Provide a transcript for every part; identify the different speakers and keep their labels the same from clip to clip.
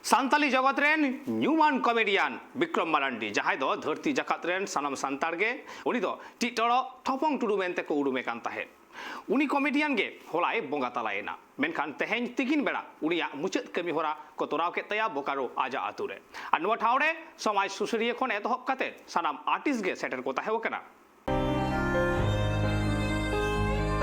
Speaker 1: सान्ताली जगत rain Newman comedian Vikram Marandi जहां दो धरती जगत रेन सनम सान्ताल गे उनी दो टिटड़ो ठोपंग टुडू मेनते को उरुमे कान ताहे उनी कमेडियन गे होलाय बोंगा तलायना मेनखान तेहेन तिगिन बेड़ा उनिया मुचाद कमी होरा को तोराव के तया बोकारो आजा आतुरे आ नोवा ठावरे समाज सुसरिया खन एतहब काते सानाम आर्टिस्ट गे सेटर को ताहे वकना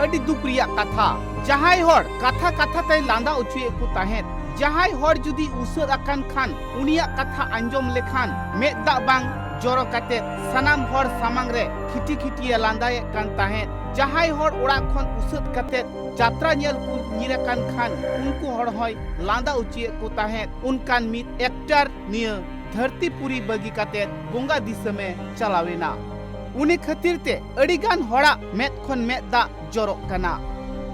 Speaker 2: अडी दुप्रिया कथा जहाय हर कथा कथा तय लांदा उचुए को ताहे जहाय हर जुदी उसद अकान खान उनिया कथा अंजम लेखान मेदा बांग जोरो काते सनाम हर सामांग रे खिटी खिटी लांदाए कान ताहे जहाय हर ओड़ा खन उसद काते यात्रा नेल को निरे कान खान उनको हर होय लांदा उचुए को ताहे उनकान मित एक्टर निय धरतीपुरी बगी काते बोंगा दिसमे चलावेना उनी खातिर ते अडिगान हड़ा मेद खन मेदा जोरो कना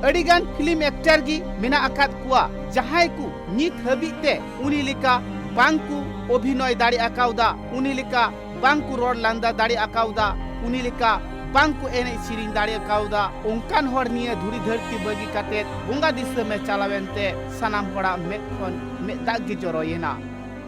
Speaker 2: अडिगान फिल्म एक्टर गी मेना आकाद कुआ जहाय को नित हबीते उनी लिका बांकु अभिनय दाड़ी आकाउदा उनी लिका बांकु रोड लांदा दाड़ी आकाउदा उनी लिका बांकु एने सिरिन दाड़ी आकाउदा ओंकान हर निये धुरी धरती बगी काते बोंगा दिसमे चलावेनते सनाम हड़ा मेद खन मेदा गी जोरोयेना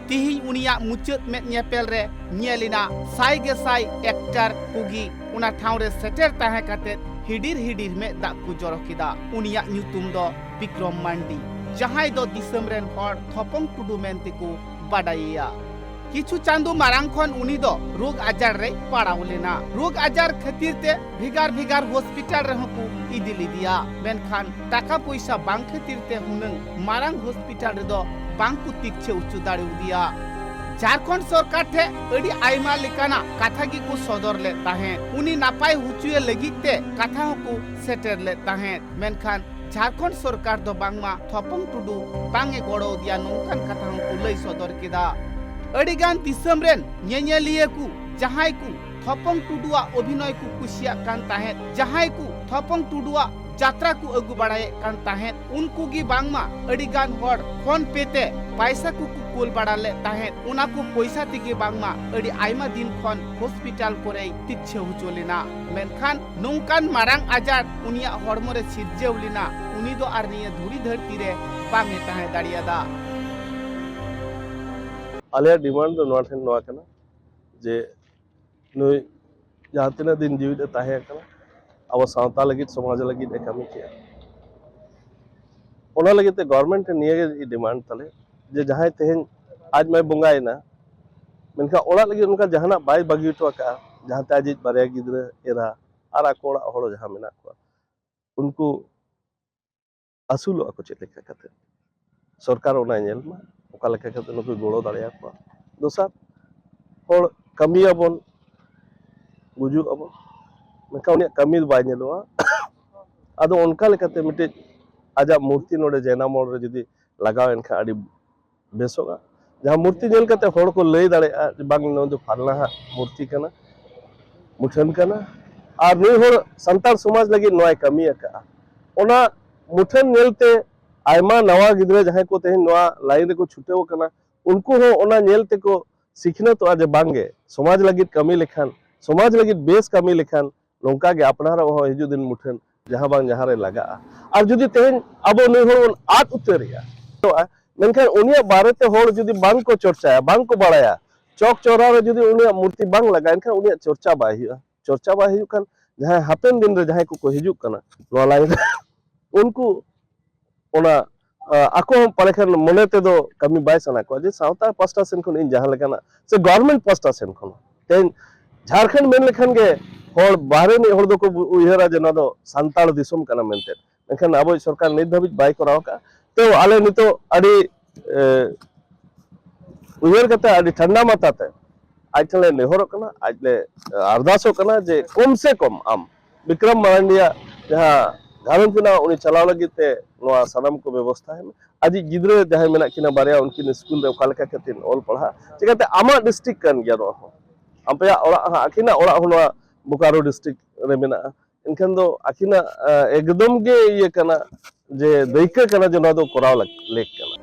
Speaker 2: तिहिं उनिया मुचाद मेद नेपेल रे नेलिना साई गे साई एक्टर कुगी उना ठाव रे सेटर ताहे काते हिडिर हिडिर में दाग को जोरो किदा उनिया न्यूतुम दो विक्रम मांडी जहाय दो दिसम रेन हर थपंग टुडू मेनते को बाडाइया किछु चांदो मारांग खन उनी दो रोग आजार रे पाड़ाव लेना रोग आजार खातिर ते भिगार भिगार हॉस्पिटल रे को इदिली दिया मेनखान टाका पैसा बांग खातिर ते हुनंग मारांग हॉस्पिटल रे दो बांग को तिकछे उच्चु दाड़े दिया झारखंड सरकार थे अड़ी आयमा लेकाना कथा की को सदर ले ताहे उनी नापाय हुचुए लगिते कथा को सेटर ले ताहे मेनखान झारखंड सरकार दो बांगमा थपंग टुडू बांगे गड़ो दिया नोंकान कथा को लई सदर किदा अड़ीगान दिसम रेन नेनेलिए को जहाय को थपंग टुडुआ अभिनय को कुशिया कान ताहे जहाय को थपंग टुडुआ यात्रा को अगु बढ़ाए कान ताहे उनको की बांगमा अड़ीगान हर फोन पेते पैसा को कुल बढ़ा ले ताहे उना को पैसा तिगे बांगमा अड़ी आयमा दिन खन हॉस्पिटल कोरे तिच्छे हुचोलिना मेनखान नोंकान मारांग आजार उनिया हड़मो रे सिरजेउलिना उनी दो आर निये धुरी धरती रे बांगे ताहे दाड़ियादा
Speaker 3: आले डिमांड दो नोआ ठेन नोआ कना जे नुई जहां तिना दिन जीवित ताहे कना अब सावता लगी समाज लगी कमी किया ओना लगी ते गवर्नमेंट निये डिमांड तले जे जहां तेहन आज मैं बोंगायना मेनखा ओड़ा लगी उनका जहाना बाय बागी तो का जहां ते आज बारे गिद्रा एरा आर आकोड़ा हड़ो जहां मेना को उनको असुल को चेक लेखा कते सरकार ओना नेल मा ओका लेखा कते नुको गोड़ो दाड़िया को दोसर हड़ कमी अबन गुजु अबन मेनखा उनिया कमी बाय नेलवा आदो उनका लेकाते मिटे आजा मूर्ति नोडे जैना मोड़ रे जदी लगाव एनखा आडी बेसोगा जहां मूर्ति नेल कते हड़ को लई दाड़े बांग नो जो फालना मूर्ति कना मुठन कना आर नी हड़ संताल समाज लगी नोय कमी का ओना मुठन नेलते आयमा नवा गिदरे जहां को तेहन नवा लाइन को छुटेव कना उनको हो ओना नेलते को सीखना तो आज बांगे समाज लगी कमी लेखान समाज लगी बेस कमी लेखान नोंका गे अपनार हो हिजु दिन मुठन जहां बांग जहां रे लगा और जुदी तेहन अब नी हड़ आत उतरिया तो मेनखान उनिया बारेते हड़ जुदी बांग को चर्चाया बांग को बाड़ाया चौक चौरा रे जुदी उनिया मूर्ति बांग लगा एनखान उनिया चर्चा बाय हिजु खान जहां हापेन दिन रे जहां को हिजु कना नो लाइन उनको ओना आको पलेखान मने ते दो कमी बाय सना को जे सावता पास्टा सेन खन इन जहां लेकाना से गवर्नमेंट पास्टा सेन खन तेन झारखंड मेन लेखान गे हड़ बाहरे नि हड़ दो को उयहरा जे न दो संताल दिसम कना मेनते एनखान अब सरकार नित धाबिज बाय कराव का तो आले नितो अडी उयहर कते अडी ठंडा माताते आज ले नेहर कना आज ले अरदासो कना जे कम से कम आम विक्रम मांडिया जहां घारन किना उनी चलाव लगिते नोआ सनम को व्यवस्था है आज गिद्रे जहां मेना किना बारिया उनकी स्कूल रे कालका कतिन ऑल पढ़ा चिकाते आमा डिस्ट्रिक्ट कन गया रो अम्पया ओड़ा आखिना ओड़ा हुआ बोकारो डिस्ट्रिक्ट रे मेना इनखान दो आखिना एकदम गे ये कना जे दैके कना जे ना दो कोराव लेक कना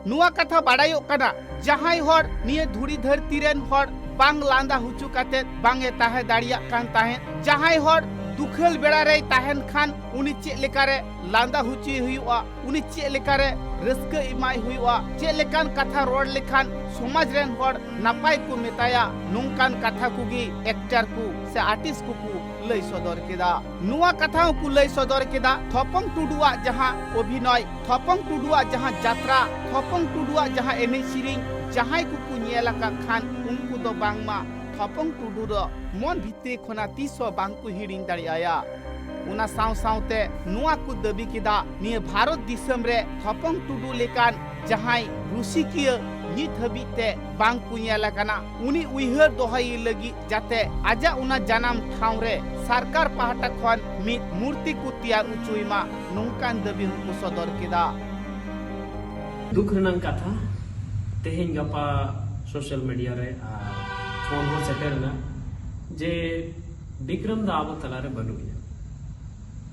Speaker 2: नुआ कथा बाड़ायो कना जहाय हर निये धुरी धरती रेन हर बांग लांदा हुचु काते बांगे ताहे दाड़िया कान ताहे जहाय हर दुखल बेड़ा रे ताहन खान उनी चे लेकारे लांदा हुची हुआ उनी चे लेकारे रस्क इमाय हुआ चे लेकान कथा रोड लेखान समाज रेन होड़ नापाय को मेताया नोंकान कथा कुगी एक्टर को से आर्टिस्ट को लई सदर केदा नुआ कथा को लई सदर केदा थपंग टुडुआ जहां अभिनय थपंग टुडुआ जहां यात्रा थपंग टुडुआ जहां एने सिरिंग जहां को नेला का खान उनको दो बांगमा थपंग टुडु रो मन भितरे खना तीसो बांगको हिडिंग दाड़ियाया उना साव सावते नुआ को दबी केदा निय भारत दिसम रे थपंग टुडु लेकान जहां रुसिकिय नित हबीते बांग कुनियाला काना उनी उइहर दोहाई लगी जाते आजा उना जनाम ठाव रे सरकार पाहटा खन मि मूर्ति को तैयार उचुइमा नोंकान दबी को सदर केदा
Speaker 4: दुख रनंग कथा तेहेन गपा सोशल मीडिया रे फोन हो सेटेरना जे विक्रम दा अब तलारे बनुया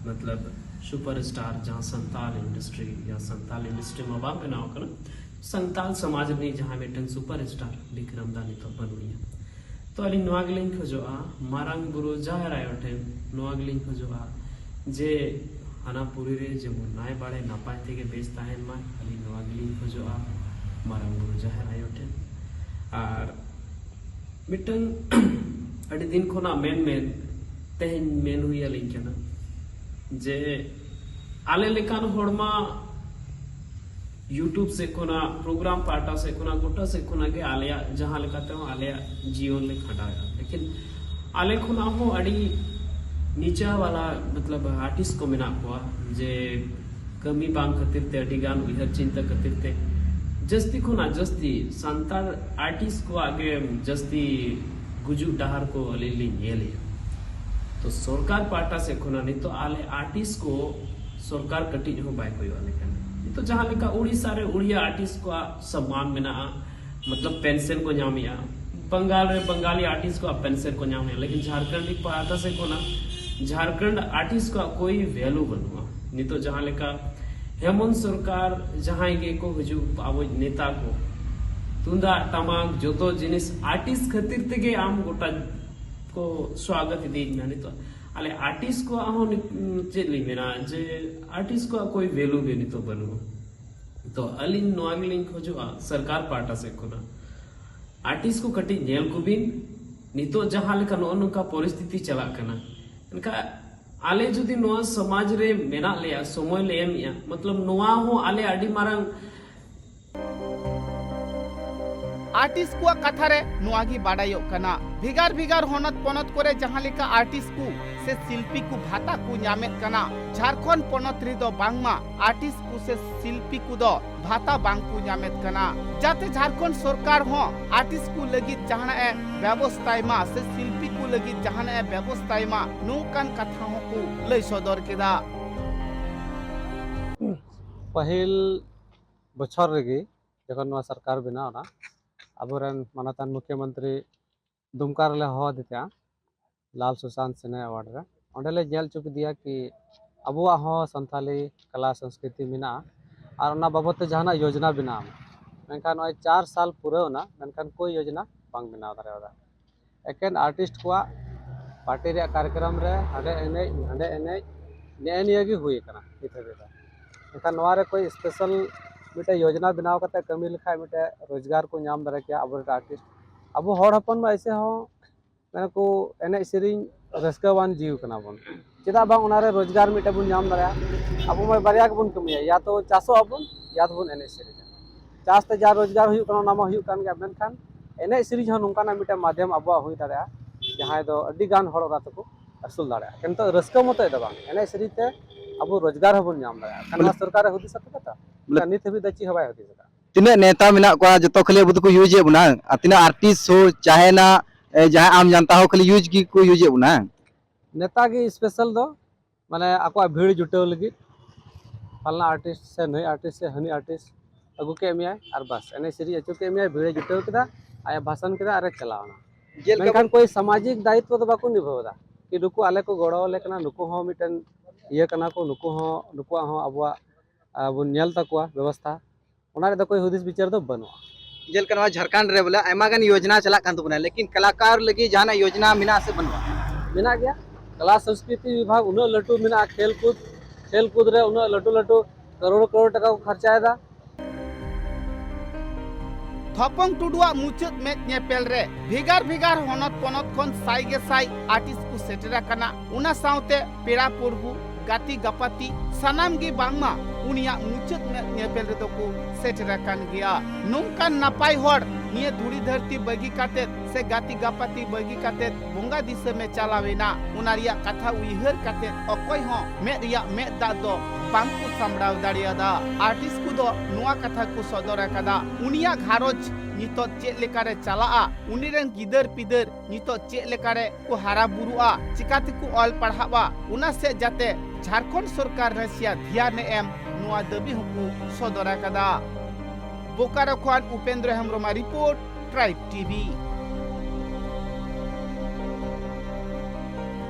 Speaker 4: मतलब सुपरस्टार जहां संताल इंडस्ट्री या संताल इंडस्ट्री में बाप बनाओ कना संताल समाज में जहां मेटन सुपरस्टार विक्रम दा नितो बनुया तो अली नवागलिंग खजोआ मारंग बुरु जाहर आयोटे नवागलिंग खजोआ जे हाना पुरी रे जे नाय बाड़े नापाय थे के बेचता है मा अली नवागलिंग खजोआ मारंग बुरु जाहर आयोटे और मिटन अड़ी दिन खोना मेन तेहन मेन हुई अलिंग केना जे आले लेकान होड़मा यूट्यूब से कोना प्रोग्राम पार्टा से कोना गोटा से कोना के आलिया जहां लेकाते हो आलिया जीवन ले खटाया लेकिन आले खोना हो अड़ी नीचा वाला मतलब आर्टिस्ट को मिना को जे कमी बांग खातिर ते अड़ी गान उहर चिंता खातिर ते जस्ती खोना जस्ती संताल आर्टिस्ट को आगे जस्ती गुजु डहार को अलेली नेले तो सरकार पाटा से खोना नहीं तो आले आर्टिस्ट को सरकार कटी हो बाय कोई वाले कने तो जहां लेका उड़ीसा रे उड़िया आर्टिस्ट को सम्मान मेना मतलब पेंशन को नामिया बंगाल रे बंगाली आर्टिस्ट को पेंशन को नामिया लेकिन झारखंड पाटा से कोना झारखंड आर्टिस्ट का कोई वैल्यू बनुआ नहीं तो जहां लेका हेमंत सरकार जहां के को हजू आबो नेता को तुंदा तमाम जोतो जिनिस आर्टिस्ट खातिर तेगे आम गोटा को स्वागत दी नानी तो आले आर्टिस्ट को आहो चेली मेना जे आर्टिस्ट को कोई वैल्यू भी नहीं तो बनु तो अलिन नोआगलिंग खोजुआ सरकार पाटा से कोना आर्टिस्ट को कटी नेल को बिन नितो जहां लेका नो का परिस्थिति चला कना इनका आले जुदी नोआ समाज रे मेना लेया समय ले एमिया मतलब नोआ हो आले अडी मारंग
Speaker 2: आर्टिस्ट को कथा रे नुआगी बाडायो कना भिगार भिगार होनत पनत करे जहां लेका आर्टिस्ट को से शिल्पी को भाता को न्यामेत कना झारखंड पनत रे दो बांगमा आर्टिस्ट को से शिल्पी को दो भाता बांग को न्यामेत कना जाते झारखंड सरकार हो आर्टिस्ट को लगी जहां ए व्यवस्थाय मा से शिल्पी को लगी जहां ए व्यवस्थाय मा नोकान कथा को लई सदर केदा
Speaker 5: पहिल बछर रेगी जखन नवा सरकार बनावना अबोरन मानतान मुख्यमंत्री दुमकार ले हो दिता लाल सुशांत सिन्हा अवार्ड रे ओंडेले जेल चुक दिया कि अबुआ हो संथाली कला संस्कृति मिना और ना बाबत जहाना योजना बिना मेनखान 4 साल पूरा ना मेनखान कोई योजना बांग बिना दारेदा एकेन आर्टिस्ट को पार्टी रे कार्यक्रम रे हडे एने ने गी हुई कना इथे मेनखान नवा रे कोई स्पेशल मिटे योजना बनाव करते कमी लिखा मिटे रोजगार को नाम दारे के अब आर्टिस्ट अब हर हपन में ऐसे हो मैंने को एने सेरिंग रस्कावान जीव कना बन चेदा बांग उनारे रोजगार मिटे बुन नाम दारे अब मैं बारिया के बुन कमिया या तो चासो अबन या तो बुन एने सेरिंग चास ते जा रोजगार हुई कना नामा हुई कान गया मेनखान एने सेरिंग हो नुका ना मिटे माध्यम अब हुई दारे जहां दो अड्डी गान हड़ रात को असूल दारे किंतु रस्का मत दो बांग एने सेरिंग ते अब रोजगार हबन नाम दारे खाना सरकार हुदी सकता नित हबी दची हबाय होती सका
Speaker 6: तिना नेता मेना को जतो खले बुद को यूज ए बुना तिना आर्टिस्ट हो चाहे ना जहां आम जनता हो खले यूज की को यूज ए बुना
Speaker 5: नेता की स्पेशल दो माने आको भीड़ जुटाव लगी फलना आर्टिस्ट से नई आर्टिस्ट से हनी आर्टिस्ट अगु के एमिया और बस एने सीरी अचो के एमिया भीड़ जुटाव केदा आया भाषण केदा अरे चलावना मेनखान कोई सामाजिक दायित्व तो बाको निभावदा कि नुकु आले को गड़ो लेकना नुकु हो मिटन ये कना को नुकु हो अबवा अब नेल तकवा व्यवस्था उनारे तो कोई हुदिस विचार तो बनुआ
Speaker 6: जेलका झारखंड रे बोले आयमा गान योजना चला कान तो बना लेकिन कलाकार लगी जाना योजना मिना से बनवा
Speaker 5: मिना गया कला संस्कृति विभाग उन लटू मेना खेल कूद रे उन लटू लटू करोड़ टका को खर्चाएदा
Speaker 2: थपंग टुडुआ मुचाद में नेपेल रे भेगार भेगार होनत पोनत खन साइगे साइ आर्टिस्ट को सेटरा कना उना साउते पेड़ा पुरबु गाती गपाती सनाम गे बांगमा उनिया मुचाद में नेपेल रे को सेटरा कन गया नोंकान नापाय होड़ निये धुड़ी धरती बगी काते से गाती गपाती बगी काते बोंगा दिसे में चलावेना उनारिया कथा उइहर काते अकोय हो में रिया में दा दो बांकु सामड़ाव दाड़ियादा आर्टिस्ट को दो नुआ कथा को सदर कदा उनिया घारोज नितो चेक लेकारे चलाआ उनिरेन गिदर पिदर नितो चेक लेकारे को हारा बुरुआ चिकाते को ऑल पढ़ावा उना से जाते झारखंड सरकार रसिया ध्यान एम नुआ दबी हुकु सदर कदा Bokaro Khan Upendra Hembram report tribe TV.